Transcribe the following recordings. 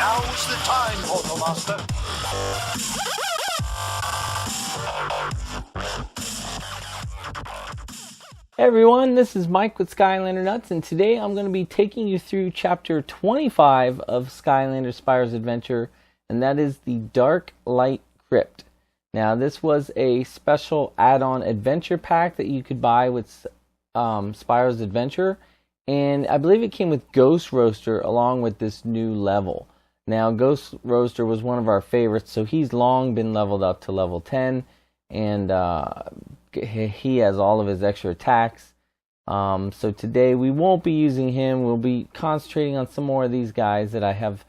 Now's the time, Portal Master. Hey everyone, this is Mike with SkylanderNutts, and today I'm going to be taking you through Chapter 25 of Skylanders Spyros Adventure, and that is the Darklight Crypt. Now, this was a special add-on adventure pack that you could buy with Spyros Adventure, and I believe it came with Ghost Roaster along with this new level. Now, Ghost Roaster was one of our favorites, so he's long been leveled up to level 10, and he has all of his extra attacks. So today we won't be using him. We'll be concentrating on some more of these guys that I have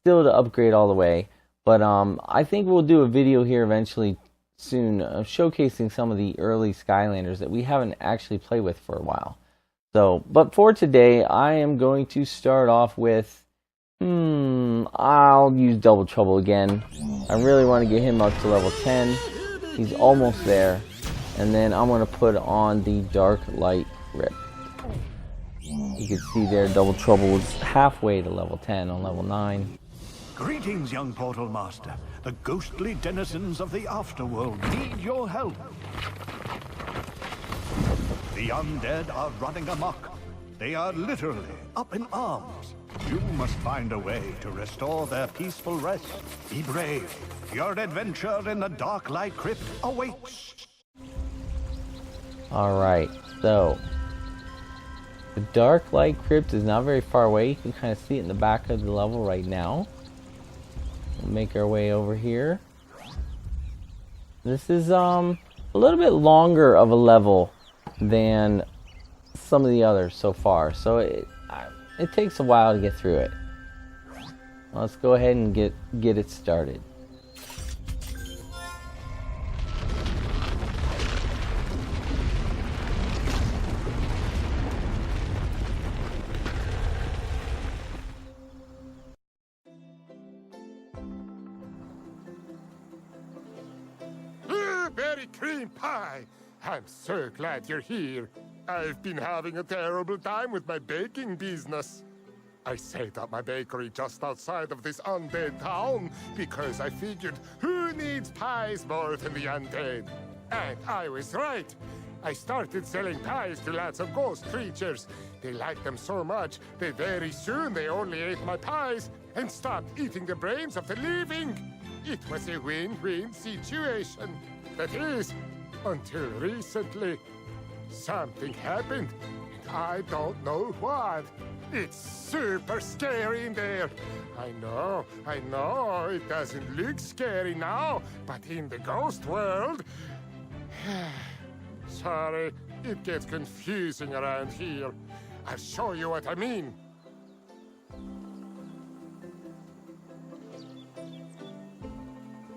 still to upgrade all the way. But I think we'll do a video here eventually soon showcasing some of the early Skylanders that we haven't actually played with for a while. So, but for today, I am going to start off with, I'll use Double Trouble again. I really want to get him up to level 10. He's almost there. And then I'm going to put on the Darklight Crypt. You can see there, Double Trouble was halfway to level 10 on level 9. Greetings, young Portal Master. The ghostly denizens of the afterworld need your help. The undead are running amok. They are literally up in arms. You must find a way to restore their peaceful rest. Be brave. Your adventure in the Darklight Crypt awaits. Alright, so the Darklight Crypt is not very far away. You can kind of see it in the back of the level right now. We'll make our way over here. This is a little bit longer of a level than some of the others so far, so it takes a while to get through it. Let's go ahead and get it started. Berry cream pie! I'm so glad you're here. I've been having a terrible time with my baking business. I set up my bakery just outside of this undead town because I figured who needs pies more than the undead? And I was right. I started selling pies to lots of ghost creatures. They liked them so much that very soon they only ate my pies and stopped eating the brains of the living. It was a win-win situation. That is, until recently. Something happened, and I don't know what. It's super scary in there. I know, it doesn't look scary now, but in the ghost world... Sorry, it gets confusing around here. I'll show you what I mean.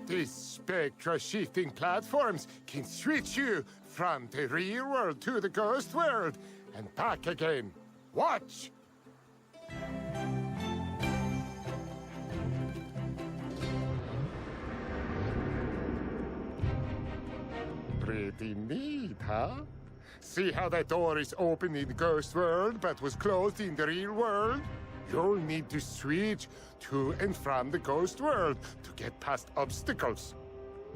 These spectra-shifting platforms can switch you from the real world to the ghost world and back again. Watch! Pretty neat, huh? See how that door is open in the ghost world but was closed in the real world? You'll need to switch to and from the ghost world to get past obstacles.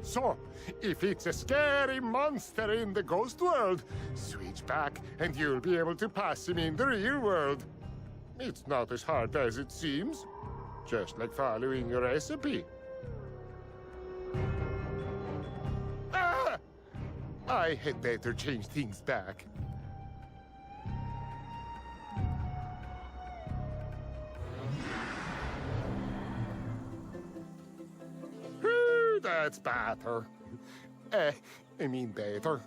So, if it's a scary monster in the ghost world, switch back and you'll be able to pass him in the real world. It's not as hard as it seems, just like following a recipe. Ah! I had better change things back. That's better. I mean better.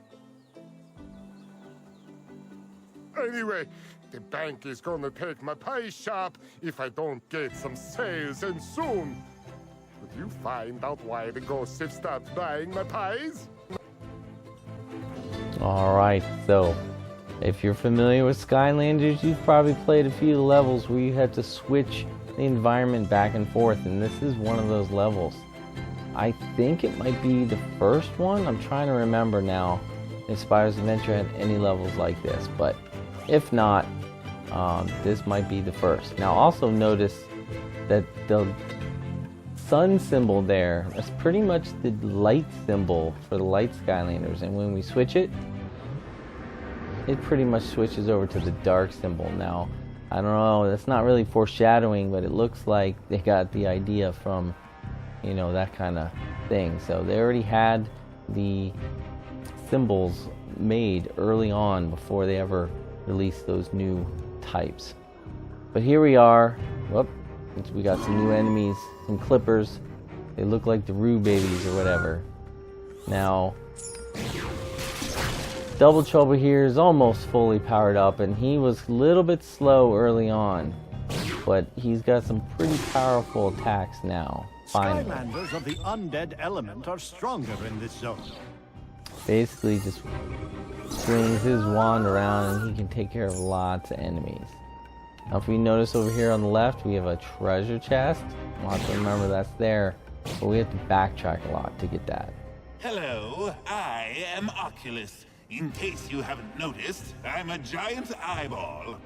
Anyway, the bank is gonna take my pie shop if I don't get some sales, and soon. Would you find out why the ghosts have stopped buying my pies? Alright, so if you're familiar with Skylanders, you've probably played a few levels where you had to switch the environment back and forth, and this is one of those levels. I think it might be the first one. I'm trying to remember now if Spyros Adventure had any levels like this, but if not, this might be the first. Now also notice that the sun symbol there, that's pretty much the light symbol for the light Skylanders. And when we switch it, it pretty much switches over to the dark symbol. Now, I don't know, that's not really foreshadowing, but it looks like they got the idea from, you know, that kind of thing. So they already had the symbols made early on before they ever released those new types. But here we are. Whoop. We got some new enemies, some clippers. They look like the Roo babies or whatever. Now, Double Trouble here is almost fully powered up, and he was a little bit slow early on, but he's got some pretty powerful attacks now. Finally. Skylanders of the undead element are stronger in this zone. Basically just swings his wand around and he can take care of lots of enemies. Now if we notice over here on the left, we have a treasure chest. We'll have to remember that's there, but we have to backtrack a lot to get that. Hello, I am Oculus. In case you haven't noticed, I'm a giant eyeball.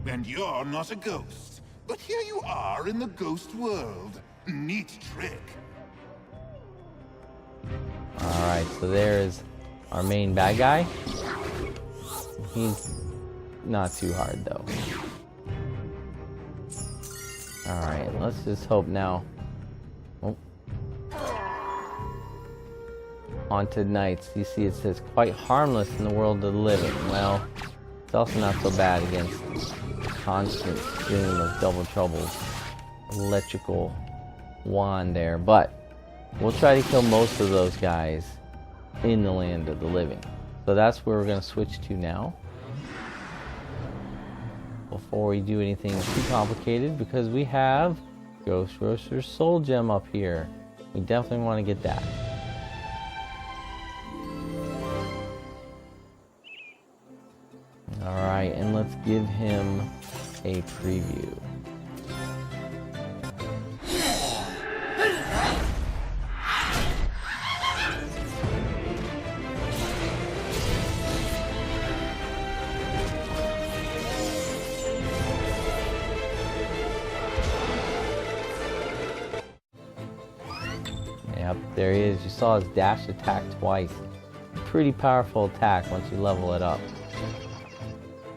And you're not a ghost, but here you are in the ghost world. Neat trick. Alright, so there's our main bad guy. He's not too hard though. Alright, let's just hope now. Oh. On to Knights. You see it says quite harmless in the world of the living. Well, it's also not so bad against the constant stream of Double Trouble's electrical wand there, but we'll try to kill most of those guys in the land of the living. So that's where we're going to switch to now. Before we do anything too complicated, because we have Ghost Roaster's Soul Gem up here. We definitely want to get that. Alright, and let's give him a preview. Yep, there he is. You saw his dash attack twice. Pretty powerful attack once you level it up.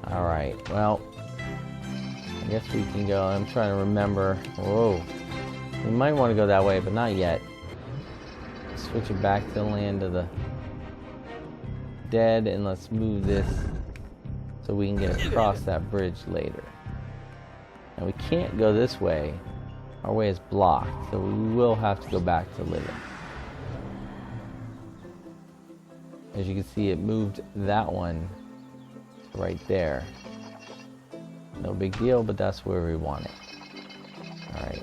Alright, well, I guess we can go. I'm trying to remember. Whoa. We might want to go that way, but not yet. Switch it back to the land of the dead, and let's move this so we can get across that bridge later. And we can't go this way. Our way is blocked, so we will have to go back to living. As you can see, it moved that one right there. No big deal, but that's where we want it. Alright.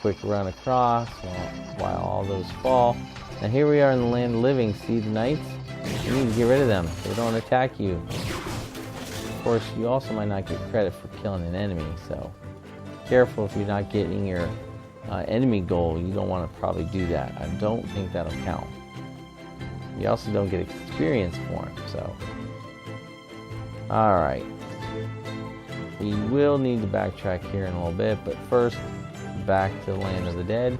Quick run across while all those fall. Now here we are in the land of living. See the knights? You need to get rid of them. They don't attack you. Of course, you also might not get credit for killing an enemy, so careful if you're not getting your enemy goal. You don't want to probably do that. I don't think that'll count. You also don't get experience for them, so. Alright. We will need to backtrack here in a little bit, but first, back to the land of the dead.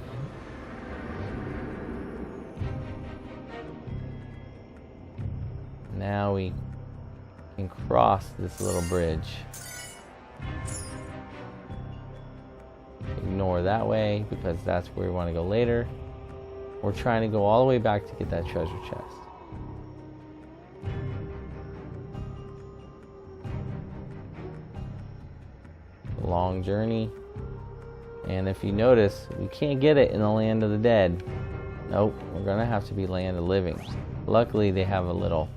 Now we can cross this little bridge. Ignore that way, because that's where we want to go later. We're trying to go all the way back to get that treasure chest. Long journey, and if you notice, we can't get it in the land of the dead. Nope, we're gonna have to be land of living. Luckily they have a little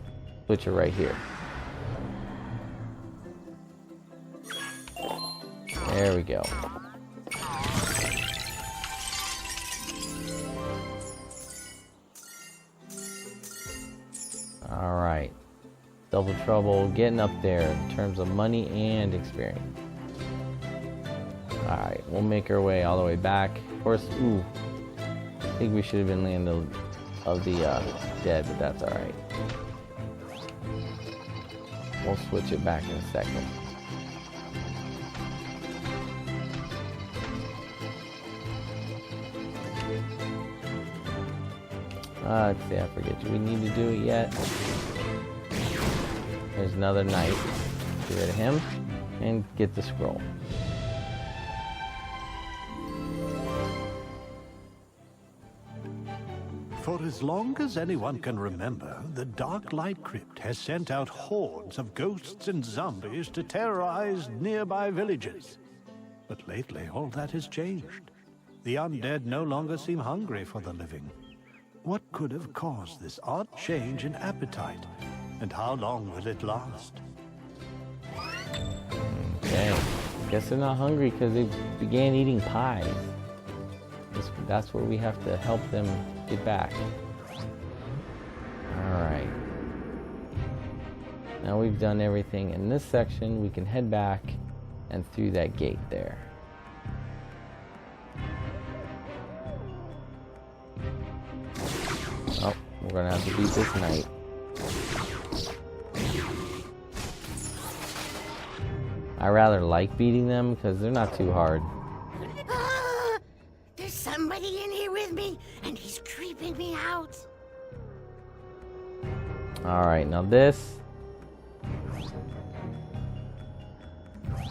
switcher right here. There we go. Alright, Double Trouble getting up there in terms of money and experience. Alright, we'll make our way all the way back. Of course, ooh, I think we should have been land of the dead, but that's alright. We'll switch it back in a second. Let's see, I forget. Do we need to do it yet? There's another knight. Get rid of him and get the scroll. For as long as anyone can remember, the Darklight Crypt has sent out hordes of ghosts and zombies to terrorize nearby villages. But lately, all that has changed. The undead no longer seem hungry for the living. What could have caused this odd change in appetite, and how long will it last? Okay, guess they're not hungry because they began eating pies. That's where we have to help them get back. Alright. Now we've done everything in this section, we can head back and through that gate there. Oh, we're gonna have to beat this knight. I rather like beating them because they're not too hard. There's somebody in here with me, and he's creeping me out. Alright, now this...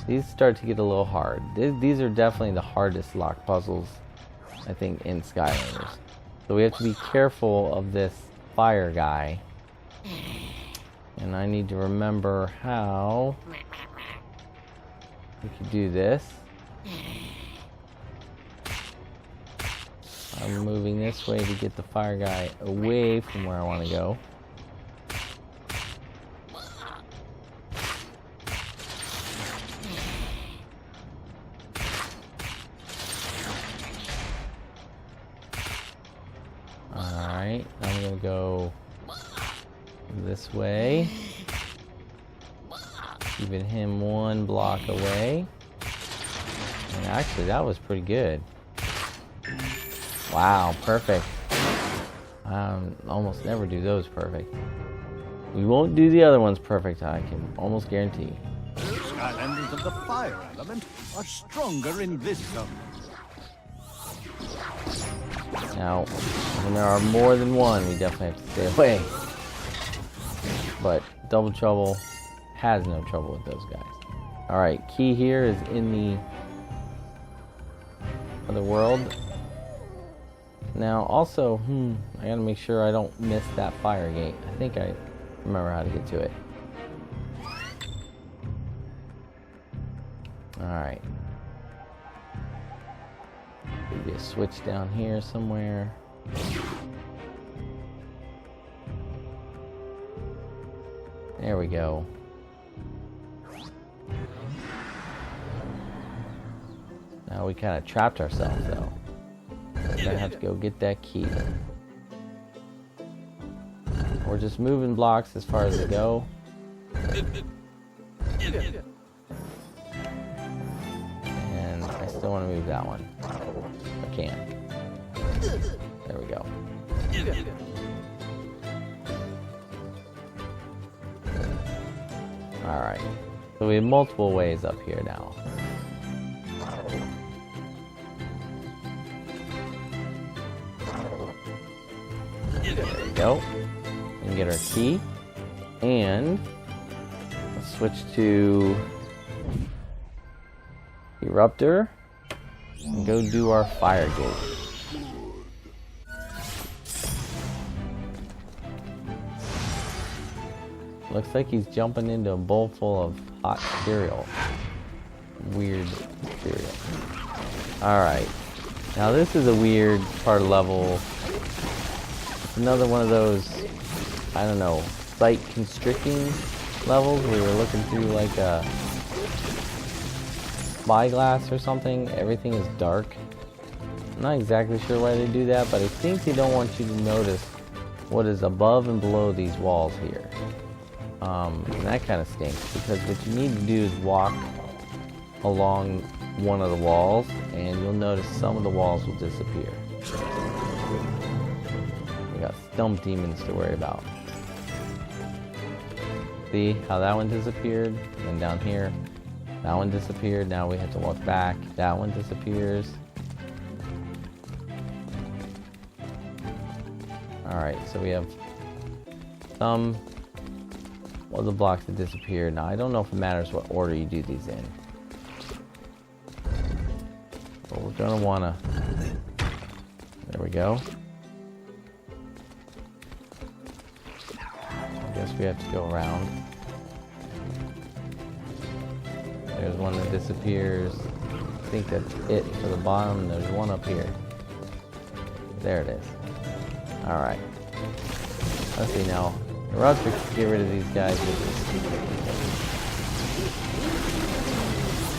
These start to get a little hard. These are definitely the hardest lock puzzles, I think, in Skylanders. So we have to be careful of this fire guy. And I need to remember how we could do this. I'm moving this way to get the fire guy away from where I want to go. Alright, I'm going to go this way. Keeping him one block away. And actually, that was pretty good. Wow, perfect. Almost never do those perfect. We won't do the other ones perfect, I can almost guarantee. Skylanders of the fire element are stronger in this zone. Now, when there are more than one, we definitely have to stay away. But Double Trouble has no trouble with those guys. Alright, key here is in the other world. Now, also, I gotta make sure I don't miss that fire gate. I think I remember how to get to it. Alright. Maybe a switch down here somewhere. There we go. Now we kind of trapped ourselves though. We're gonna have to go get that key. We're just moving blocks as far as they go. And I still want to move that one. I can't. There we go. Alright. So we have multiple ways up here now. There we go. And get our key. And let's switch to Eruptor and go do our fire gate. Looks like he's jumping into a bowl full of hot cereal. Weird cereal. Alright. Now this is a weird part of the level. It's another one of those, I don't know, sight constricting levels where you're looking through like a spyglass or something. Everything is dark. I'm not exactly sure why they do that, but I think they don't want you to notice what is above and below these walls here. And that kind of stinks, because what you need to do is walk along one of the walls and you'll notice some of the walls will disappear. We got stump demons to worry about. See how that one disappeared? And down here, that one disappeared. Now we have to walk back. That one disappears. Alright, so we have some of the blocks that disappeared. Now, I don't know if it matters what order you do these in. But we're going to want to... There we go. I guess we have to go around. There's one that disappears. I think that's it for the bottom. There's one up here. There it is. Alright. Let's see now. We're about to get rid of these guys with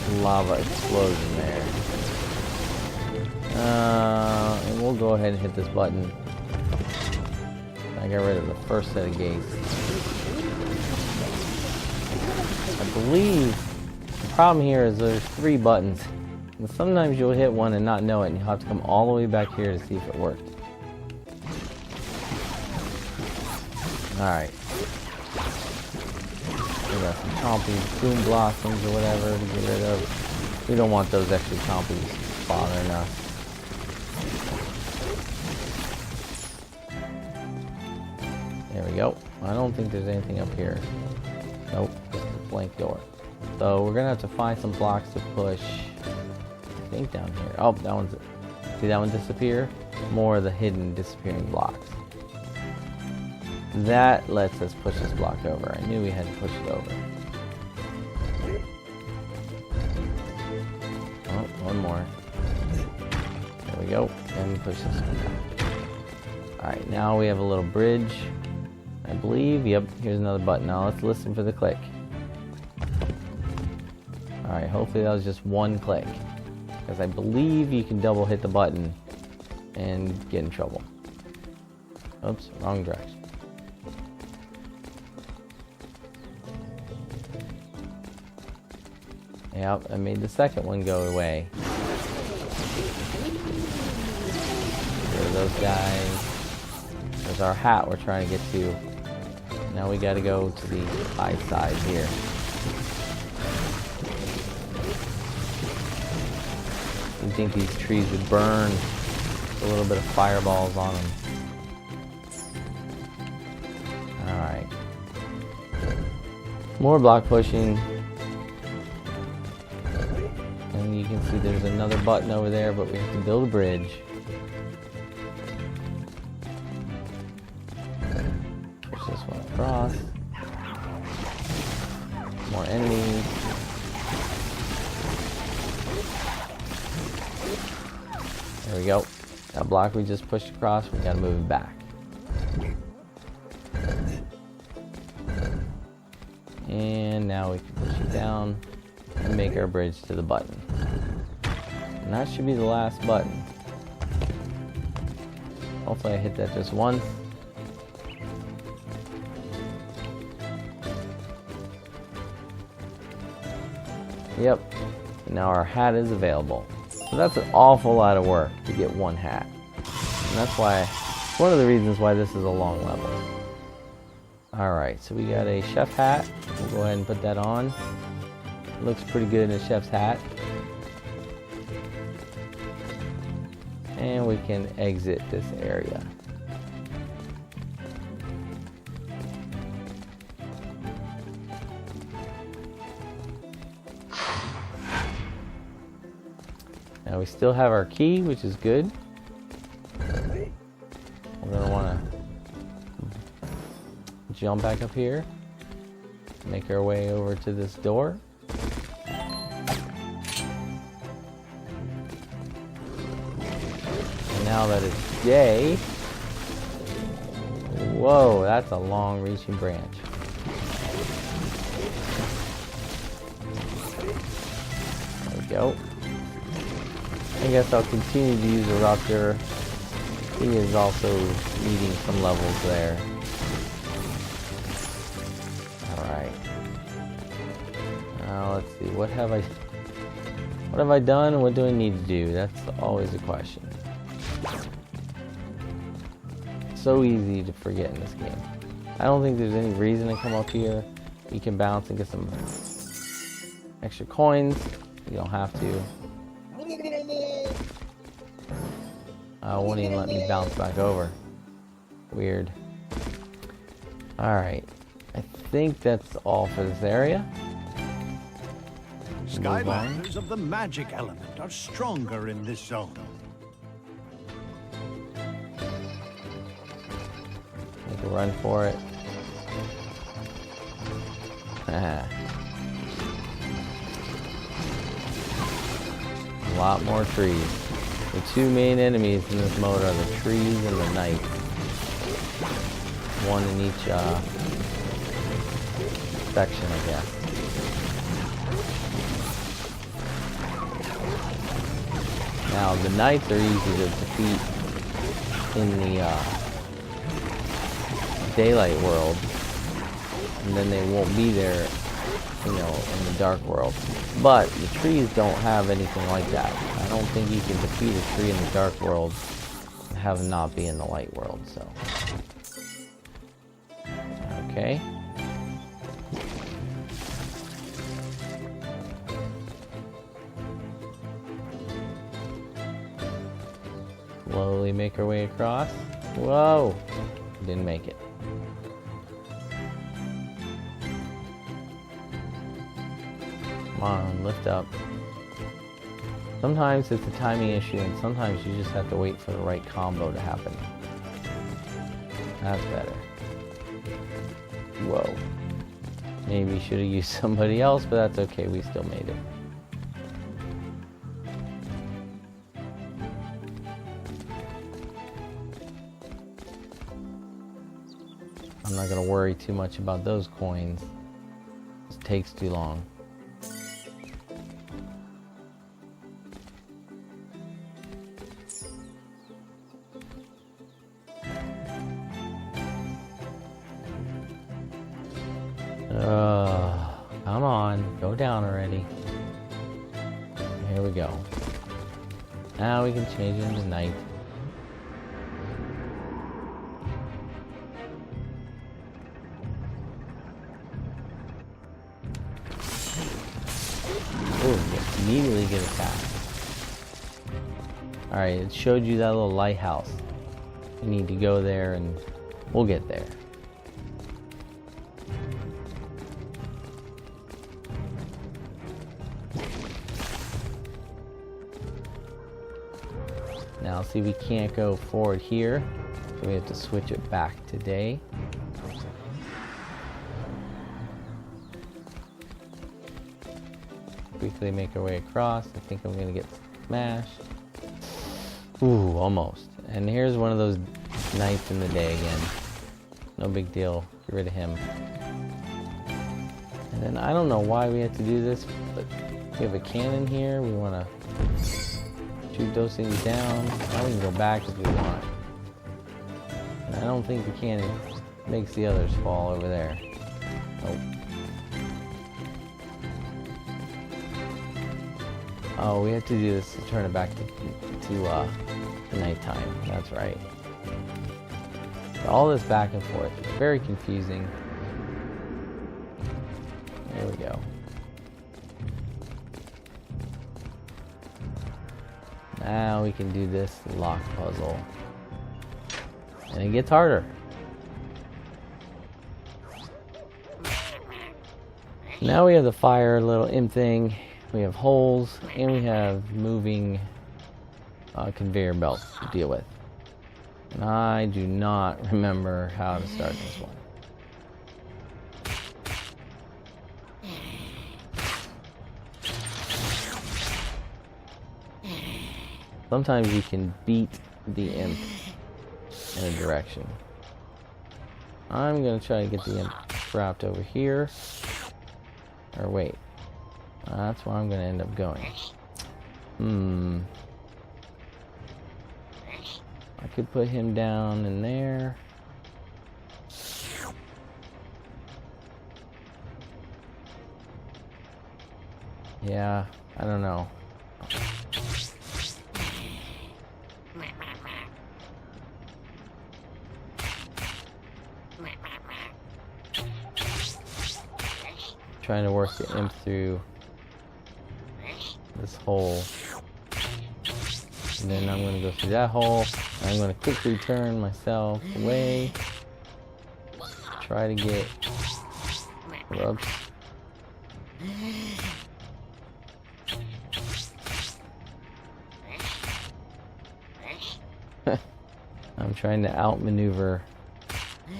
this lava explosion there. And we'll go ahead and hit this button. I got rid of the first set of gates. I believe the problem here is there's 3 buttons. And sometimes you'll hit one and not know it, and you'll have to come all the way back here to see if it worked. Alright. We got some chompies, boom blossoms or whatever to get rid of. We don't want those extra chompies bothering us. There we go. I don't think there's anything up here. Nope, just a blank door. So we're gonna have to find some blocks to push. I think down here. Oh, that one's... See that one disappear? More of the hidden disappearing blocks. That lets us push this block over. I knew we had to push it over. Oh, one more. There we go. And we push this one down. Alright, now we have a little bridge. I believe, yep, here's another button. Now let's listen for the click. Alright, hopefully that was just one click. Because I believe you can double hit the button and get in trouble. Oops, wrong direction. Yep, I made the second one go away. There are those guys. There's our hat we're trying to get to. Now we gotta go to the high side here. You think these trees would burn? A little bit of fireballs on them. Alright. More block pushing. And you can see there's another button over there, but we have to build a bridge. Push this one across. More enemies. There we go. That block we just pushed across, we gotta move it back. And now we can push it down and make our bridge to the button. And that should be the last button. Hopefully I hit that just once. Yep. Now our hat is available. So that's an awful lot of work to get one hat. And that's why, one of the reasons why this is a long level. Alright, so we got a chef hat. We'll go ahead and put that on. Looks pretty good in a chef's hat. And we can exit this area. Now we still have our key, which is good. We're going to want to jump back up here. Make our way over to this door. And now that it's day... Whoa, that's a long-reaching branch. There we go. I guess I'll continue to use a Raptor. He is also needing some levels there. Alright. Now let's see, what have I done and what do I need to do? That's always a question. So easy to forget in this game. I don't think there's any reason to come up here. You can bounce and get some extra coins. You don't have to. Won't even let me bounce back over. Weird. Alright. I think that's all for this area. Skylanders of the magic element are stronger in this zone. Make a run for it. A lot more trees. The two main enemies in this mode are the trees and the knights. One in each section, I guess. Now the knights are easy to defeat in the daylight world, and then they won't be there, you know, in the dark world. But the trees don't have anything like that. I don't think you can defeat a tree in the dark world and have it not be in the light world, so. Okay. Slowly make our way across. Whoa! Didn't make it. Come on, lift up. Sometimes it's a timing issue, and sometimes you just have to wait for the right combo to happen. That's better. Whoa. Maybe should have used somebody else, but that's okay, we still made it. I'm not going to worry too much about those coins. It takes too long. Come on, go down already. Here we go. Now we can change it into night. Ooh, immediately get attacked. Alright, it showed you that little lighthouse. You need to go there and we'll get there. Now see, we can't go forward here, so we have to switch it back to day. Quickly make our way across. I think I'm gonna get smashed. Ooh, almost. And here's one of those nights in the day again. No big deal. Get rid of him. And then I don't know why we have to do this, but we have a cannon here. We want to shoot those things down. Now we can go back if we want. And I don't think the cannon makes the others fall over there. Nope. Oh, we have to do this to turn it back to nighttime. That's right. All this back and forth is very confusing. There we go. Now we can do this lock puzzle. And it gets harder. Now we have the fire little imp thing. We have holes, and we have moving conveyor belts to deal with. And I do not remember how to start this one. Sometimes you can beat the imp in a direction. I'm going to try to get the imp trapped over here. Or wait. That's where I'm going to end up going. I could put him down in there. Yeah, I don't know. Trying to work the imp through this hole, and then I'm going to go through that hole, I'm going to quickly turn myself away. Try to get... Whoops. I'm trying to outmaneuver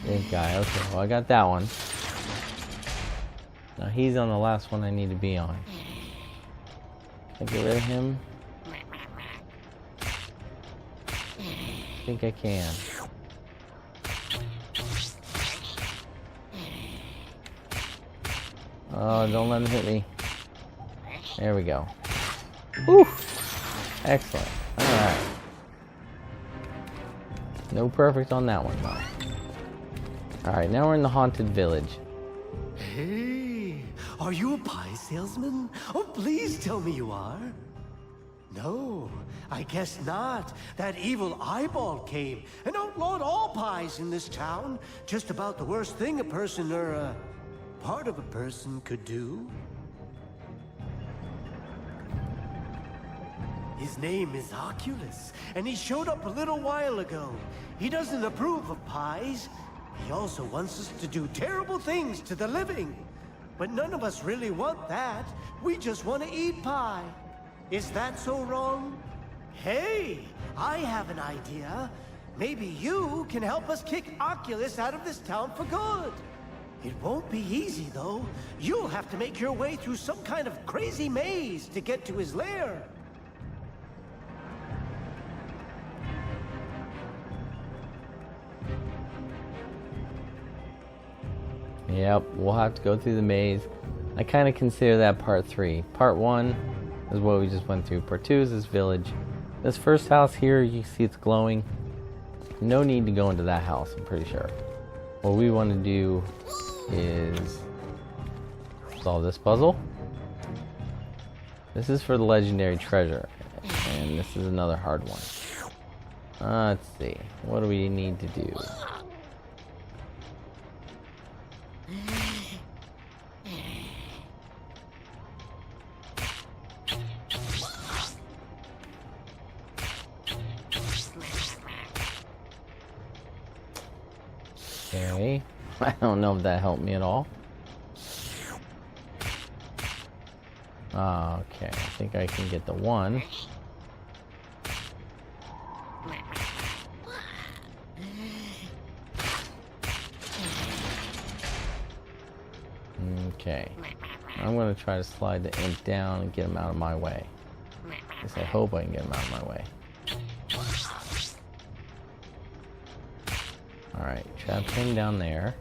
this guy. Okay, well I got that one. Now he's on the last one I need to be on. Can I get rid of him? I think I can. Oh, don't let him hit me. There we go. Woo! Excellent. Alright. No perfect on that one, though. Alright, now we're in the haunted village. Hey, are you a pie salesman? Oh, please tell me you are. No, I guess not. That evil eyeball came and outlawed all pies in this town. Just about the worst thing a person or a part of a person could do. His name is Oculus, and he showed up a little while ago. He doesn't approve of pies. He also wants us to do terrible things to the living. But none of us really want that. We just want to eat pie. Is that so wrong? Hey, I have an idea. Maybe you can help us kick Oculus out of this town for good. It won't be easy, though. You'll have to make your way through some kind of crazy maze to get to his lair. Yep, we'll have to go through the maze. I kind of consider that part 3. Part 1 is what we just went through. Part 2 is this village. This first house here, you see it's glowing. No need to go into that house, I'm pretty sure. What we want to do is solve this puzzle. This is for the legendary treasure. And this is another hard one. Let's see. What do we need to do? Okay, I don't know if that helped me at all. Okay, I think I can get the one. Okay, I'm going to try to slide the imp down and get him out of my way. At least I hope I can get him out of my way. Alright, trap him down there.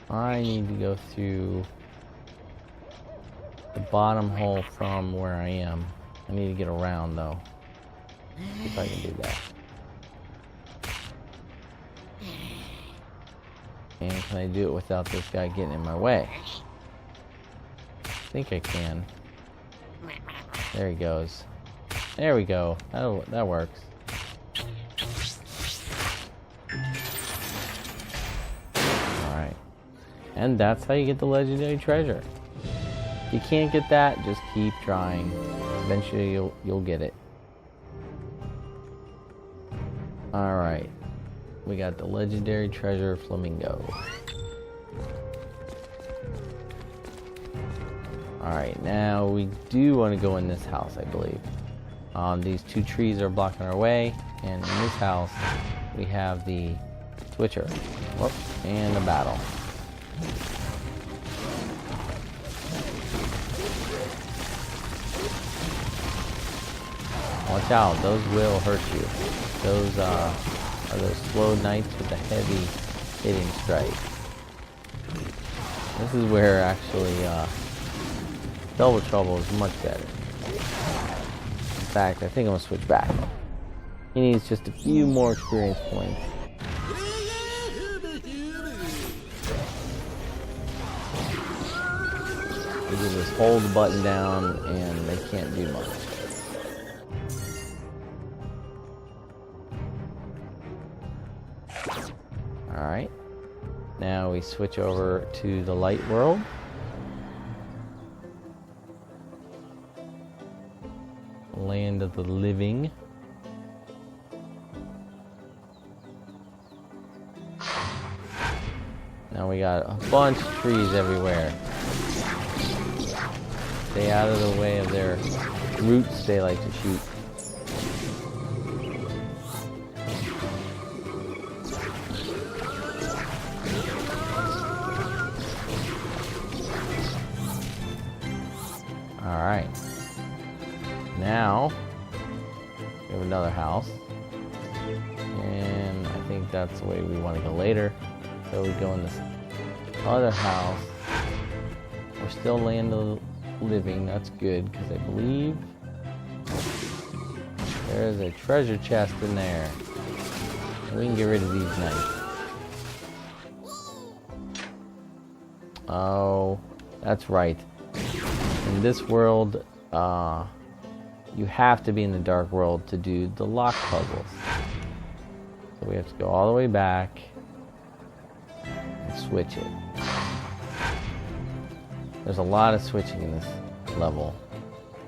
I need to go through the bottom hole from where I am. I need to get around though. See if I can do that. And can I do it without this guy getting in my way? I think I can. There he goes. There we go. That works. Alright. And that's how you get the legendary treasure. If you can't get that, just keep trying. Eventually you'll get it. Alright. We got the legendary treasure flamingo. Alright, now we do want to go in this house, I believe. These two trees are blocking our way, and in this house we have the switcher. Whoop, and the battle. Watch out, those will hurt you. Those are those slow knights with the heavy hitting strike. This is where actually Double Trouble is much better. In fact, I think I'm gonna switch back. He needs just a few more experience points. You can just hold the button down and they can't do much. Alright. Now we switch over to the light world. Land of the living. Now we got a bunch of trees everywhere. Stay out of the way of their roots they like to shoot. Alright. Now, we have another house. And I think that's the way we want to go later. So we go in this other house. We're still land of the living. That's good, because I believe there's a treasure chest in there. And we can get rid of these knights. Oh, that's right. In this world, you have to be in the dark world to do the lock puzzles. So we have to go all the way back and switch it. There's a lot of switching in this level.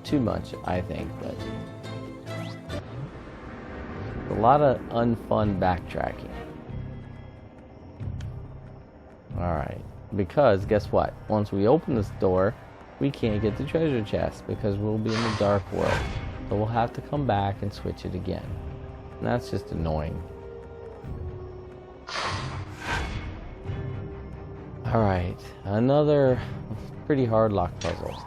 Too much, I think, but a lot of unfun backtracking. Alright, because guess what? Once we open this door, we can't get the treasure chest because we'll be in the dark world. So we'll have to come back and switch it again. And that's just annoying. Alright, another pretty hard lock puzzle.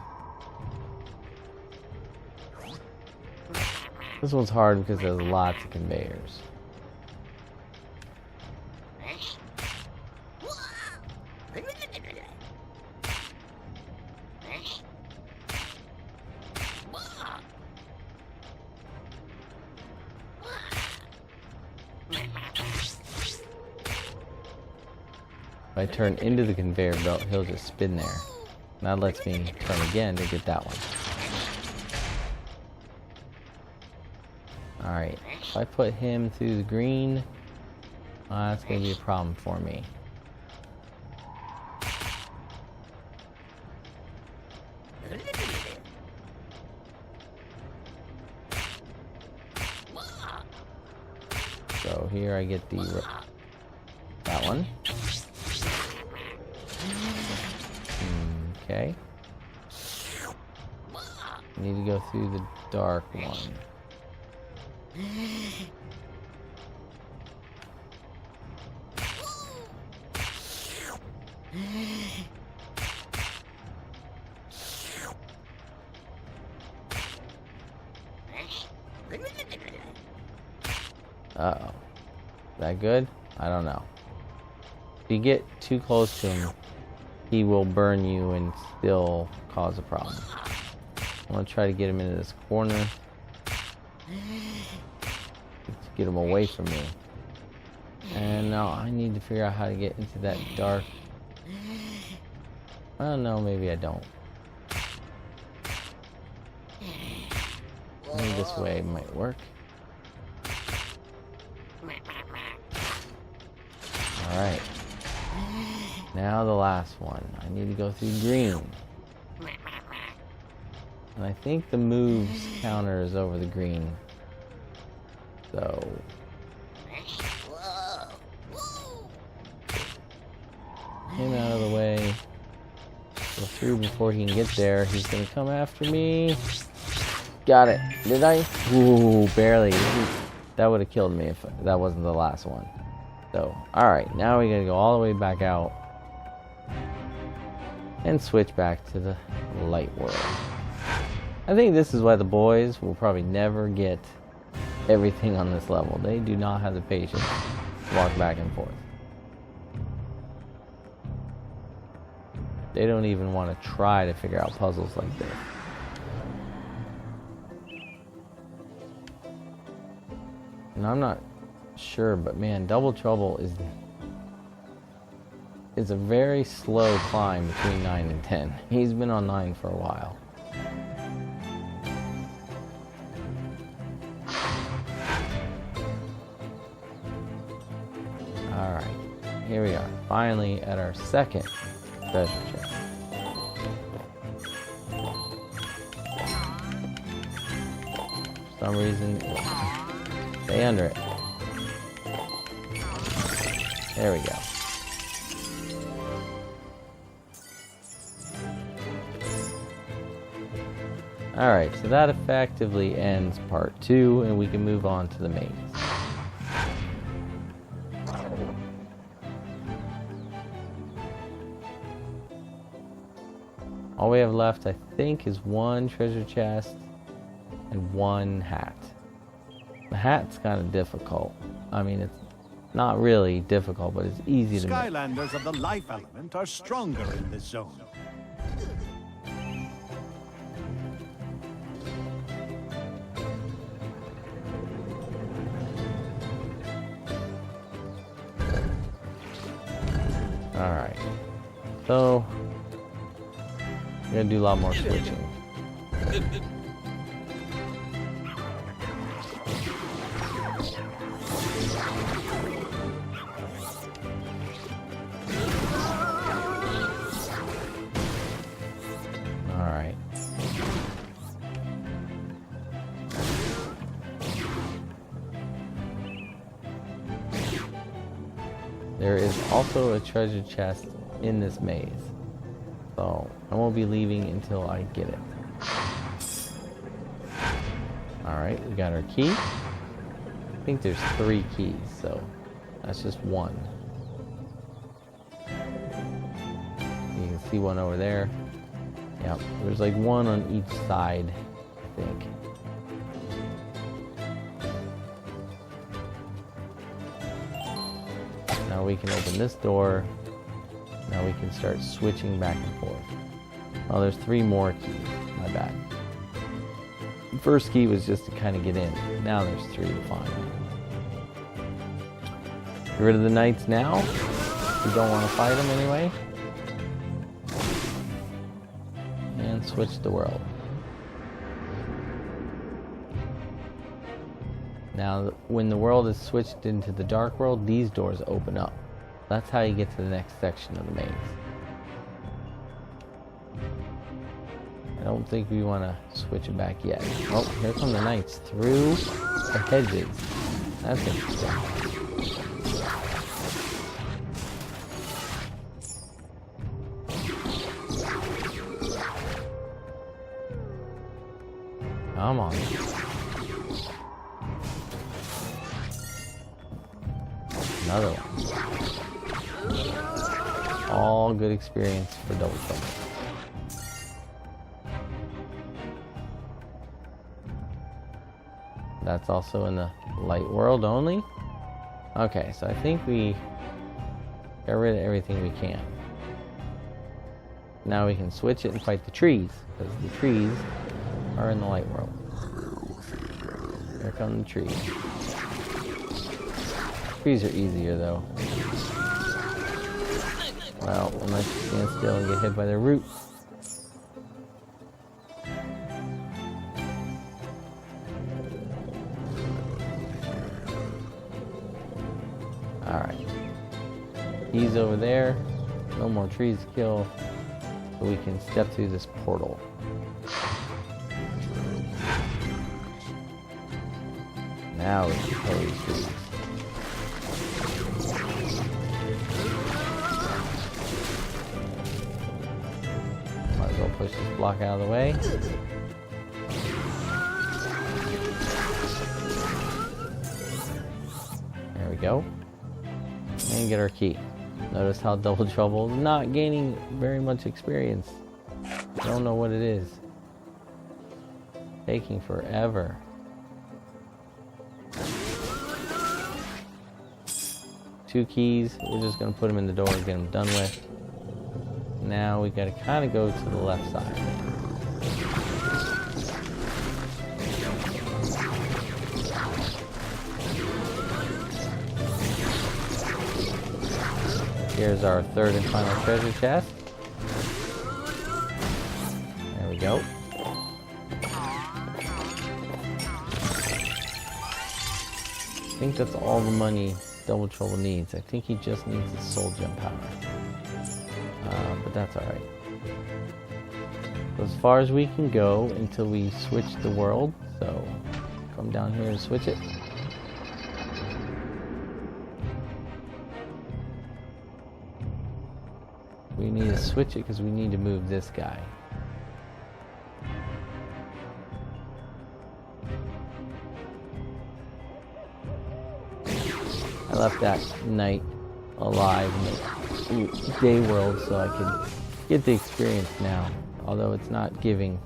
This one's hard because there's lots of conveyors. If I turn into the conveyor belt, he'll just spin there. And that lets me turn again to get that one. Alright, if I put him through the green, that's going to be a problem for me. So here I get that one. Okay. Need to go through the dark one. Uh-oh. Is that good? I don't know. If you get too close to him, he will burn you and still cause a problem. I'm going to try to get him into this corner. To get him away from me. And now I need to figure out how to get into that dark. I don't know, maybe I don't. Maybe this way might work. Alright. Now the last one. I need to go through green. And I think the moves counter is over the green. So him out of the way. Go through before he can get there. He's gonna come after me. Got it. Did I? Ooh, barely. That would have killed me if that wasn't the last one. So, alright, now we gotta go all the way back out and switch back to the light world. I think this is why the boys will probably never get everything on this level. They do not have the patience to walk back and forth. They don't even want to try to figure out puzzles like this. And I'm not sure, but man, Double Trouble is a very slow climb between 9 and 10. He's been on 9 for a while. Alright. finally at our second treasure chest. For some reason, stay under it. There we go. Alright, so that effectively ends part 2, and we can move on to the maze. All we have left, I think, is one treasure chest and one hat. The hat's kind of difficult. I mean, it's not really difficult, but it's easy to make. Skylanders of the life element are stronger in this zone. Alright. So, we're going to do a lot more switching. Alright. There is also a treasure chest in this maze, so I won't be leaving until I get it. Alright, we got our key. I think there's 3 keys, so that's just one. You can see one over there. Yep, there's like one on each side, I think. Now we can open this door. Now we can start switching back and forth. Oh, there's 3 more keys. My bad. The first key was just to kind of get in. Now there's 3 to find. Get rid of the knights now. We don't want to fight them anyway. And switch the world. Now, when the world is switched into the dark world, these doors open up. That's how you get to the next section of the maze. I don't think we want to switch it back yet. Oh, here come the knights through the hedges. That's interesting. Come on. Another one. All good experience for double trouble. That's also in the light world only. Okay, so I think we got rid of everything we can. Now we can switch it and fight the trees, because the trees are in the light world. Here come the trees. Trees are easier though. Well, unless you stand still and get hit by their roots. Alright. He's over there. No more trees to kill. So we can step through this portal. Now we can kill these trees. Might as well push this block out of the way. There we go. And get our key. Notice how Double Trouble is not gaining very much experience. I don't know what it is. Taking forever. Two keys. We're just going to put them in the door and get them done with. Now we got to kind of go to the left side. Here's our third and final treasure chest. There we go. I think that's all the money Double Trouble needs. I think he just needs the soul gem power. But that's alright. As far as we can go until we switch the world. So come down here and switch it. We need to switch it because we need to move this guy. I left that knight alive in the day world so I could get the experience now. Although it's not giving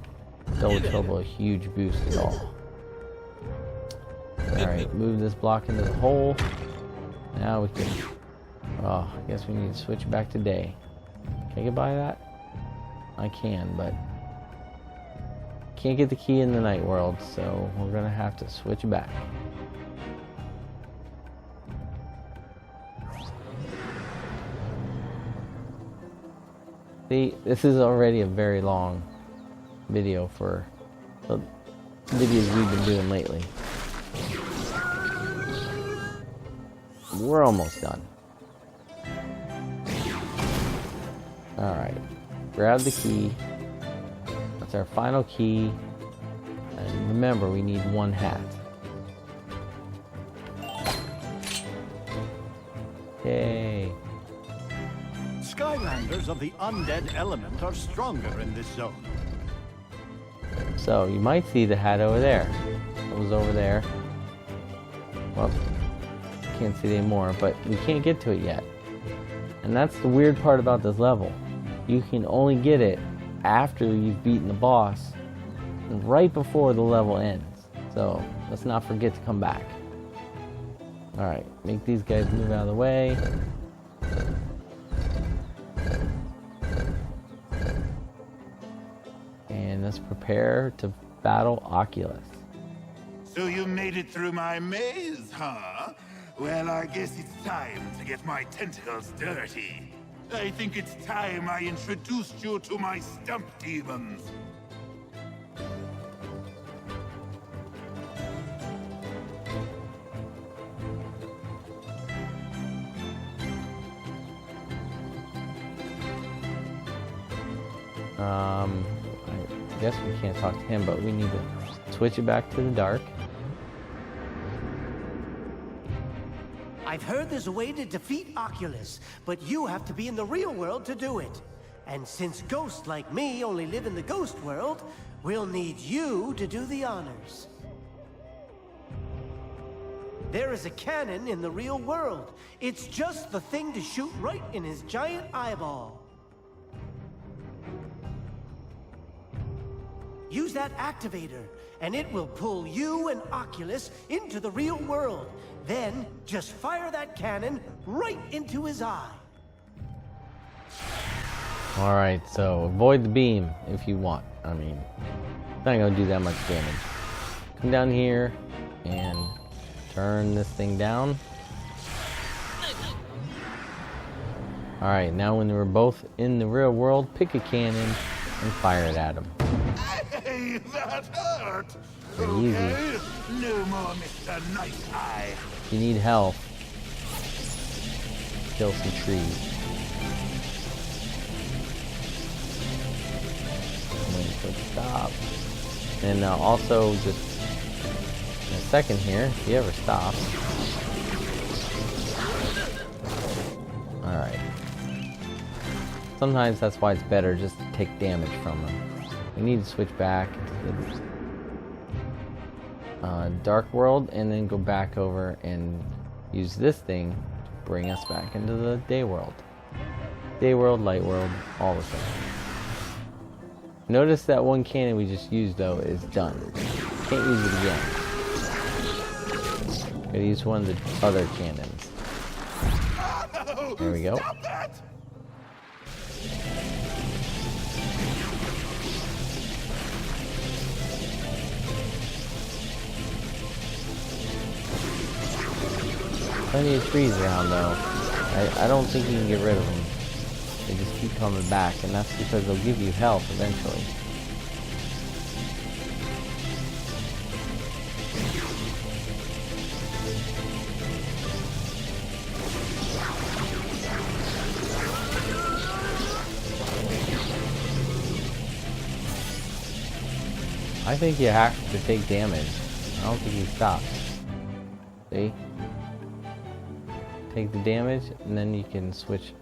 Double Trouble a huge boost at all. Alright, move this block into the hole. Now we can... Oh, I guess we need to switch back to day. Can I get by that? I can, but... Can't get the key in the night world, so we're gonna have to switch back. See, this is already a very long video for the videos we've been doing lately. We're almost done. Alright, grab the key. That's our final key. And remember, we need one hat. Yay. Skylanders of the undead element are stronger in this zone. So, you might see the hat over there. It was over there. Well, can't see it anymore, but we can't get to it yet. And that's the weird part about this level. You can only get it after you've beaten the boss, and right before the level ends. So, let's not forget to come back. Alright, make these guys move out of the way. And let's prepare to battle Oculus. So you made it through my maze, huh? Well, I guess it's time to get my tentacles dirty. I think it's time I introduced you to my stump demons. I guess we can't talk to him, but we need to switch it back to the dark. I've heard there's a way to defeat Oculus, but you have to be in the real world to do it. And since ghosts like me only live in the ghost world, we'll need you to do the honors. There is a cannon in the real world. It's just the thing to shoot right in his giant eyeball. Use that activator, and it will pull you and Oculus into the real world. Then, just fire that cannon right into his eye. Alright, so avoid the beam if you want. I mean, it's not going to do that much damage. Come down here and turn this thing down. Alright, now when we're both in the real world, pick a cannon and fire it at him. Hey, that hurt! Pretty Okay, easy. no more Mr. Nice Eye. If you need help, kill some trees. I'm going to click stop. And also, just in a second here, if you ever stop. Alright. Sometimes that's why it's better just to take damage from them. We need to switch back to the dark world and then go back over and use this thing to bring us back into the day world. Day world, light world, all the same. Notice that one cannon we just used though is done. Can't use it again. Gotta use one of the other cannons. There we go. Stop that! Plenty of trees around though. I don't think you can get rid of them. They just keep coming back, and that's because they'll give you health eventually. I think you have to take damage. I don't think he stops. See? Take the damage and then you can switch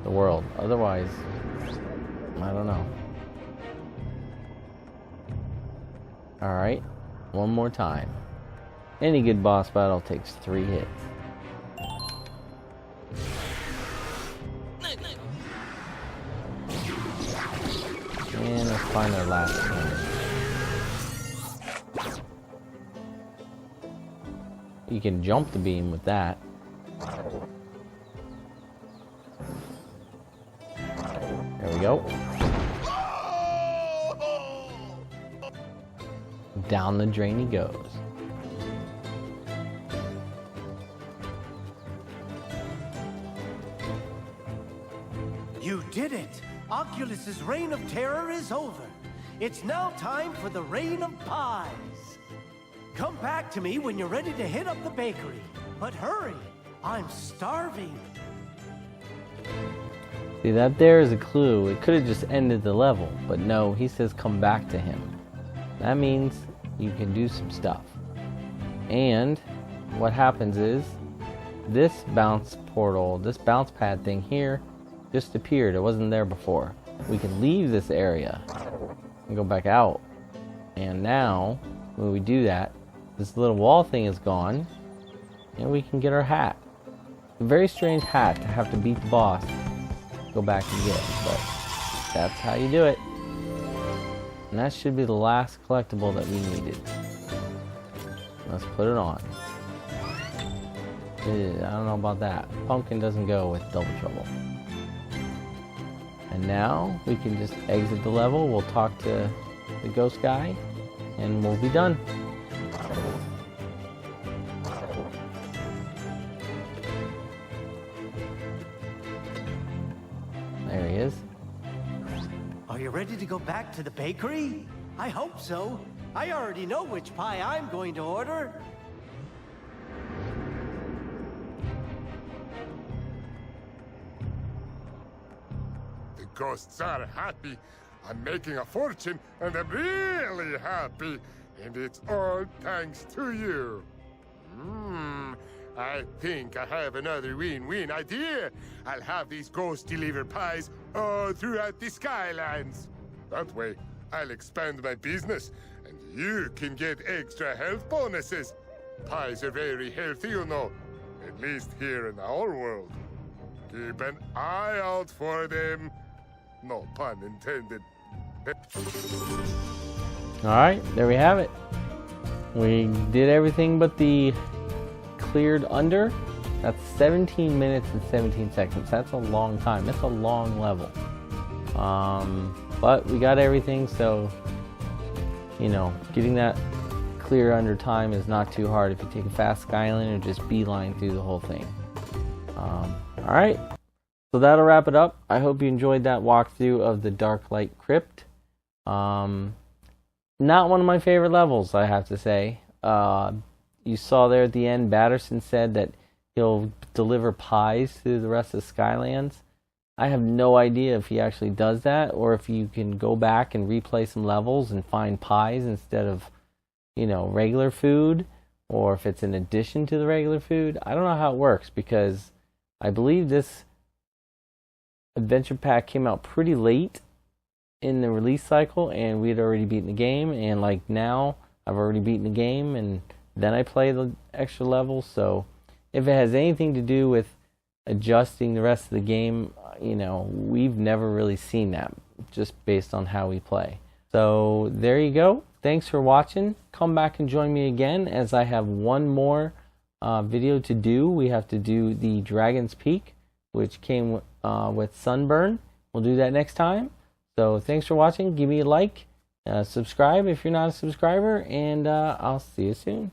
the world. Otherwise, I don't know. Alright, one more time. Any good boss battle takes 3 hits. And let's find our last one. You can jump the beam with that. There we go. Down the drain he goes. You did it! Oculus's reign of terror is over. It's now time for the reign of pies. Come back to me when you're ready to hit up the bakery. But hurry, I'm starving. See, that there is a clue. It could have just ended the level, but no, he says come back to him. That means you can do some stuff. And what happens is this bounce portal, this bounce pad thing here just appeared. It wasn't there before. We can leave this area and go back out. And now when we do that, this little wall thing is gone and we can get our hat. A very strange hat to have to beat the boss, go back and get, but that's how you do it. And that should be the last collectible that we needed. Let's put it on. I don't know about that. Pumpkin doesn't go with Double Trouble. And now we can just exit the level. We'll talk to the ghost guy and we'll be done. There he is. Are you ready to go back to the bakery? I hope so. I already know which pie I'm going to order. The ghosts are happy. I'm making a fortune, and I'm really happy. And it's all thanks to you. I think I have another win-win idea. I'll have these ghosts deliver pies all throughout the Skylands. That way, I'll expand my business, and you can get extra health bonuses. Pies are very healthy, you know. At least here in our world. Keep an eye out for them. No pun intended. Alright, there we have it. We did everything but the cleared under. That's 17 minutes and 17 seconds. That's a long time. That's a long level. But we got everything, so you know, getting that clear under time is not too hard if you take a fast Skylander, just beeline through the whole thing. Alright, so that'll wrap it up. I hope you enjoyed that walkthrough of the Darklight Crypt. Not one of my favorite levels, I have to say. You saw there at the end, Batterson said that he'll deliver pies to the rest of Skylands. I have no idea if he actually does that, or if you can go back and replay some levels and find pies instead of, you know, regular food, or if it's in addition to the regular food. I don't know how it works, because I believe this adventure pack came out pretty late in the release cycle, and we had already beaten the game, and like now I've already beaten the game, and then I play the extra levels. So if it has anything to do with adjusting the rest of the game, you know, we've never really seen that, just based on how we play. So there you go. Thanks for watching. Come back and join me again, as I have one more video to do. We have to do the Dragon's Peak, which came with Sunburn. We'll do that next time. So thanks for watching. Give me a like, subscribe if you're not a subscriber, and I'll see you soon.